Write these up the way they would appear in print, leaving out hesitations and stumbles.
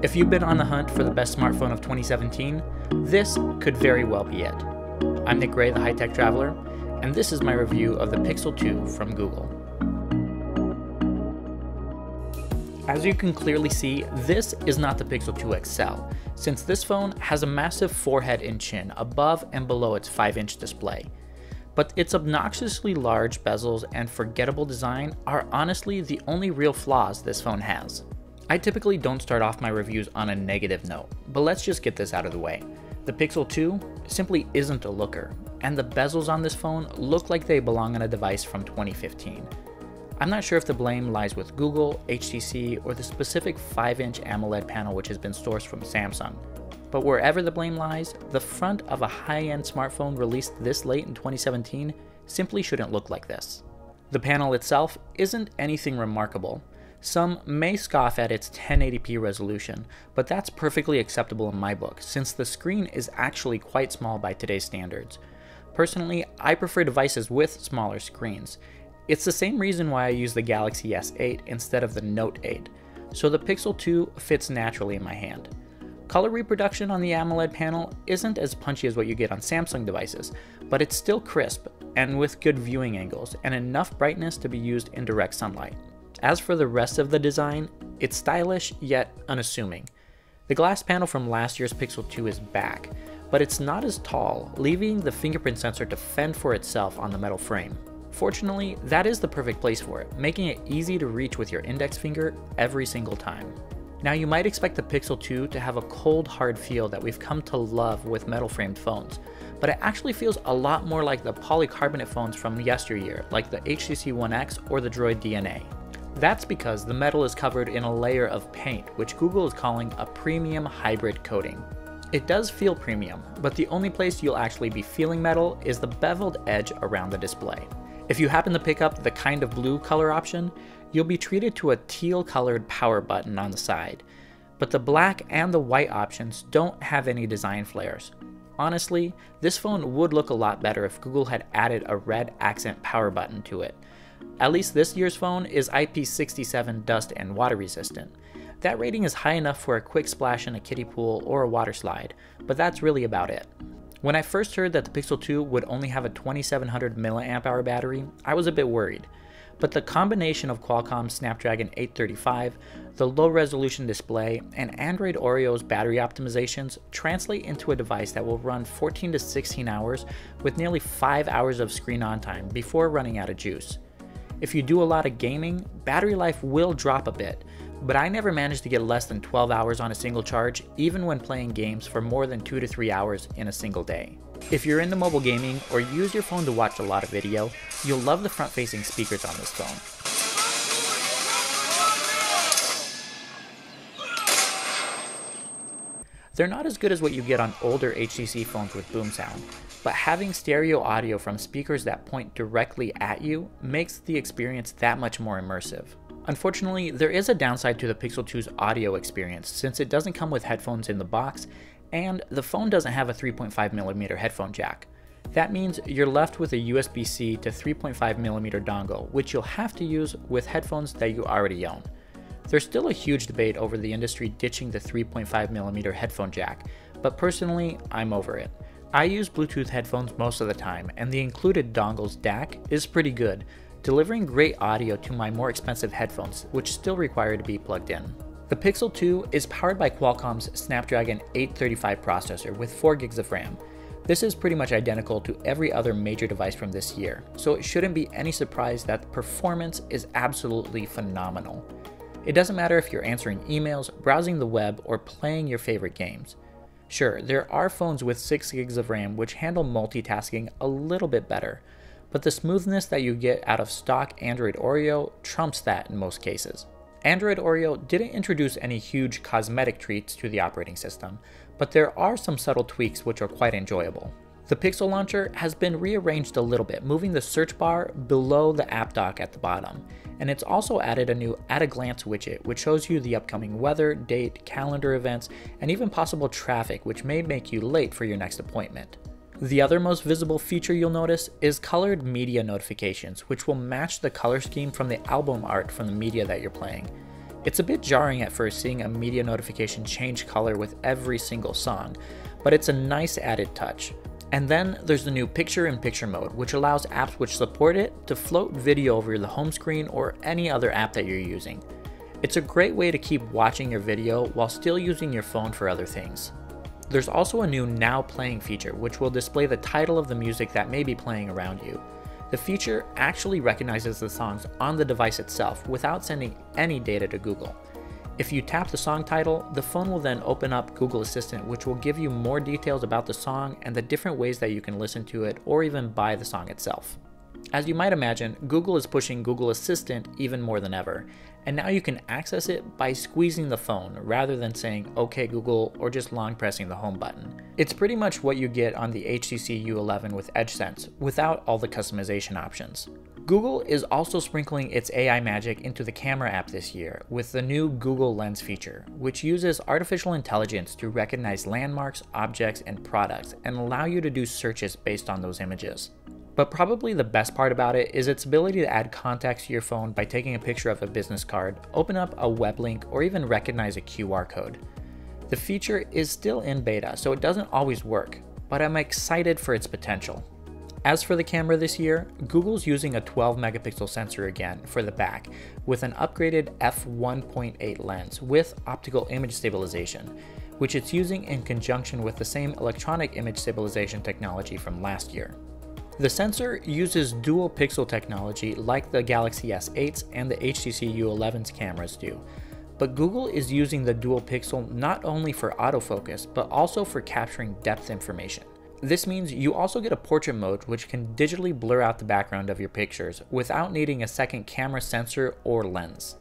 If you've been on the hunt for the best smartphone of 2017, this could very well be it. I'm Nick Gray, the high-tech traveler, and this is my review of the Pixel 2 from Google. As you can clearly see, this is not the Pixel 2 XL, since this phone has a massive forehead and chin above and below its 5-inch display. But its obnoxiously large bezels and forgettable design are honestly the only real flaws this phone has. I typically don't start off my reviews on a negative note, but let's just get this out of the way. The Pixel 2 simply isn't a looker, and the bezels on this phone look like they belong on a device from 2015. I'm not sure if the blame lies with Google, HTC, or the specific 5-inch AMOLED panel which has been sourced from Samsung. But wherever the blame lies, the front of a high-end smartphone released this late in 2017 simply shouldn't look like this. The panel itself isn't anything remarkable. Some may scoff at its 1080p resolution, but that's perfectly acceptable in my book, since the screen is actually quite small by today's standards. Personally, I prefer devices with smaller screens. It's the same reason why I use the Galaxy S8 instead of the Note 8, so the Pixel 2 fits naturally in my hand. Color reproduction on the AMOLED panel isn't as punchy as what you get on Samsung devices, but it's still crisp and with good viewing angles and enough brightness to be used in direct sunlight. As for the rest of the design, it's stylish yet unassuming. The glass panel from last year's Pixel 2 is back, but it's not as tall, leaving the fingerprint sensor to fend for itself on the metal frame. Fortunately, that is the perfect place for it, making it easy to reach with your index finger every single time. Now you might expect the Pixel 2 to have a cold, hard feel that we've come to love with metal-framed phones, but it actually feels a lot more like the polycarbonate phones from yesteryear, like the HTC One X or the Droid DNA. That's because the metal is covered in a layer of paint, which Google is calling a premium hybrid coating. It does feel premium, but the only place you'll actually be feeling metal is the beveled edge around the display. If you happen to pick up the kind of blue color option, you'll be treated to a teal colored power button on the side. But the black and the white options don't have any design flares. Honestly, this phone would look a lot better if Google had added a red accent power button to it. At least this year's phone is IP67 dust and water resistant. That rating is high enough for a quick splash in a kiddie pool or a water slide, but that's really about it. When I first heard that the Pixel 2 would only have a 2700 mAh battery, I was a bit worried. But the combination of Qualcomm's Snapdragon 835, the low-resolution display, and Android Oreo's battery optimizations translate into a device that will run 14 to 16 hours with nearly 5 hours of screen-on time before running out of juice. If you do a lot of gaming, battery life will drop a bit, but I never managed to get less than 12 hours on a single charge, even when playing games for more than 2 to 3 hours in a single day. If you're into mobile gaming or use your phone to watch a lot of video, you'll love the front-facing speakers on this phone. They're not as good as what you get on older HTC phones with boom sound, but having stereo audio from speakers that point directly at you makes the experience that much more immersive. Unfortunately, there is a downside to the Pixel 2's audio experience since it doesn't come with headphones in the box, and the phone doesn't have a 3.5mm headphone jack. That means you're left with a USB-C to 3.5mm dongle, which you'll have to use with headphones that you already own. There's still a huge debate over the industry ditching the 3.5mm headphone jack, but personally, I'm over it. I use Bluetooth headphones most of the time, and the included dongle's DAC is pretty good, delivering great audio to my more expensive headphones, which still require to be plugged in. The Pixel 2 is powered by Qualcomm's Snapdragon 835 processor with 4 GB of RAM. This is pretty much identical to every other major device from this year, so it shouldn't be any surprise that the performance is absolutely phenomenal. It doesn't matter if you're answering emails, browsing the web, or playing your favorite games. Sure, there are phones with 6 GB of RAM which handle multitasking a little bit better, but the smoothness that you get out of stock Android Oreo trumps that in most cases. Android Oreo didn't introduce any huge cosmetic treats to the operating system, but there are some subtle tweaks which are quite enjoyable. The Pixel launcher has been rearranged a little bit, moving the search bar below the app dock at the bottom, and it's also added a new at-a-glance widget which shows you the upcoming weather, date, calendar events, and even possible traffic which may make you late for your next appointment. The other most visible feature you'll notice is colored media notifications, which will match the color scheme from the album art from the media that you're playing. It's a bit jarring at first seeing a media notification change color with every single song, but it's a nice added touch. And then there's the new picture-in-picture mode, which allows apps which support it to float video over the home screen or any other app that you're using. It's a great way to keep watching your video while still using your phone for other things. There's also a new Now Playing feature, which will display the title of the music that may be playing around you. The feature actually recognizes the songs on the device itself without sending any data to Google. If you tap the song title, the phone will then open up Google Assistant, which will give you more details about the song and the different ways that you can listen to it or even buy the song itself. As you might imagine, Google is pushing Google Assistant even more than ever, and now you can access it by squeezing the phone rather than saying "OK Google" or just long pressing the home button. It's pretty much what you get on the HTC U11 with EdgeSense without all the customization options. Google is also sprinkling its AI magic into the camera app this year with the new Google Lens feature, which uses artificial intelligence to recognize landmarks, objects, and products and allow you to do searches based on those images. But probably the best part about it is its ability to add contacts to your phone by taking a picture of a business card, open up a web link, or even recognize a QR code. The feature is still in beta, so it doesn't always work, but I'm excited for its potential. As for the camera this year, Google's using a 12 megapixel sensor again for the back with an upgraded f1.8 lens with optical image stabilization, which it's using in conjunction with the same electronic image stabilization technology from last year. The sensor uses dual pixel technology like the Galaxy S8's and the HTC U11's cameras do, but Google is using the dual pixel not only for autofocus but also for capturing depth information. This means you also get a portrait mode which can digitally blur out the background of your pictures without needing a second camera sensor or lens.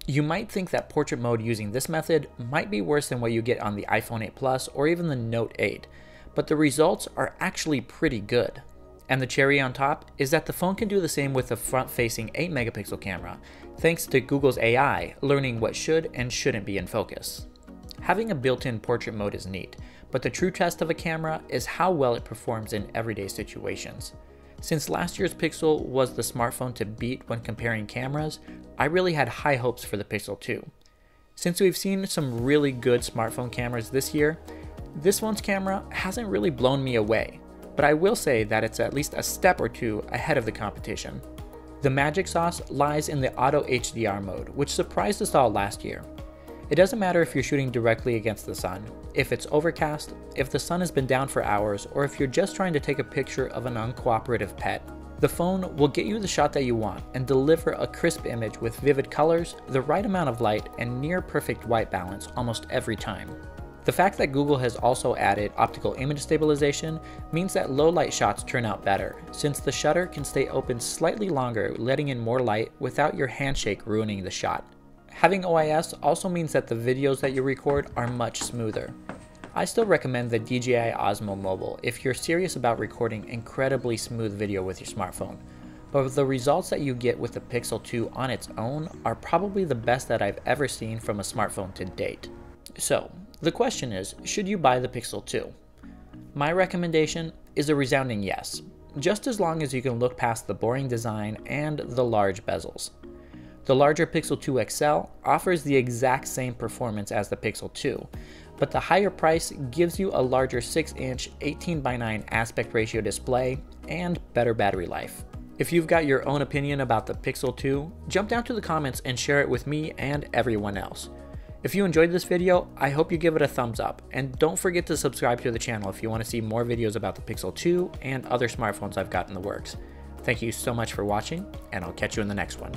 You might think that portrait mode using this method might be worse than what you get on the iPhone 8 Plus or even the Note 8, but the results are actually pretty good. And the cherry on top is that the phone can do the same with the front-facing 8 megapixel camera, thanks to Google's AI learning what should and shouldn't be in focus. Having a built-in portrait mode is neat, but the true test of a camera is how well it performs in everyday situations. Since last year's Pixel was the smartphone to beat when comparing cameras, I really had high hopes for the Pixel 2. Since we've seen some really good smartphone cameras this year, this one's camera hasn't really blown me away, but I will say that it's at least a step or two ahead of the competition. The magic sauce lies in the Auto HDR mode, which surprised us all last year. It doesn't matter if you're shooting directly against the sun, if it's overcast, if the sun has been down for hours, or if you're just trying to take a picture of an uncooperative pet. The phone will get you the shot that you want and deliver a crisp image with vivid colors, the right amount of light, and near perfect white balance almost every time. The fact that Google has also added optical image stabilization means that low light shots turn out better, since the shutter can stay open slightly longer, letting in more light without your handshake ruining the shot. Having OIS also means that the videos that you record are much smoother. I still recommend the DJI Osmo Mobile if you're serious about recording incredibly smooth video with your smartphone, but the results that you get with the Pixel 2 on its own are probably the best that I've ever seen from a smartphone to date. So, the question is, should you buy the Pixel 2? My recommendation is a resounding yes, just as long as you can look past the boring design and the large bezels. The larger Pixel 2 XL offers the exact same performance as the Pixel 2, but the higher price gives you a larger 6-inch 18:9 aspect ratio display and better battery life. If you've got your own opinion about the Pixel 2, jump down to the comments and share it with me and everyone else. If you enjoyed this video, I hope you give it a thumbs up, and don't forget to subscribe to the channel if you want to see more videos about the Pixel 2 and other smartphones I've got in the works. Thank you so much for watching, and I'll catch you in the next one.